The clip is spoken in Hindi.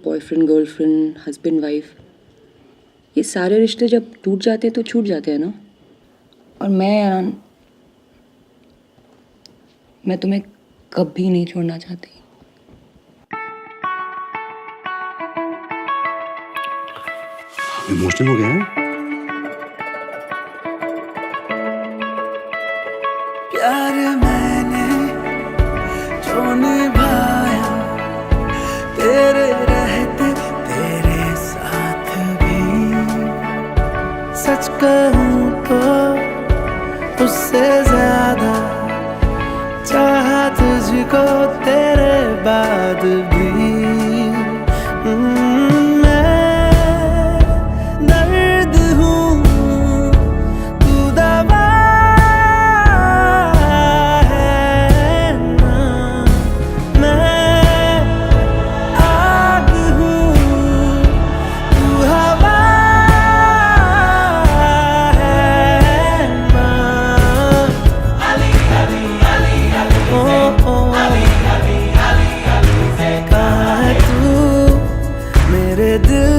बॉयफ्रेंड गर्लफ्रेंड हस्बैंड वाइफ, ये सारे रिश्ते जब टूट जाते हैं तो छूट जाते हैं ना। और मैं तुम्हें कभी नहीं छोड़ना चाहती। इमोशनल हो गया है। प्यार मैंने जो निभाया तेरे रहते तेरे साथ भी, सच कहूँ तो उससे ज्यादा चाहा तुझको तेरे बाद भी। मेरे दिल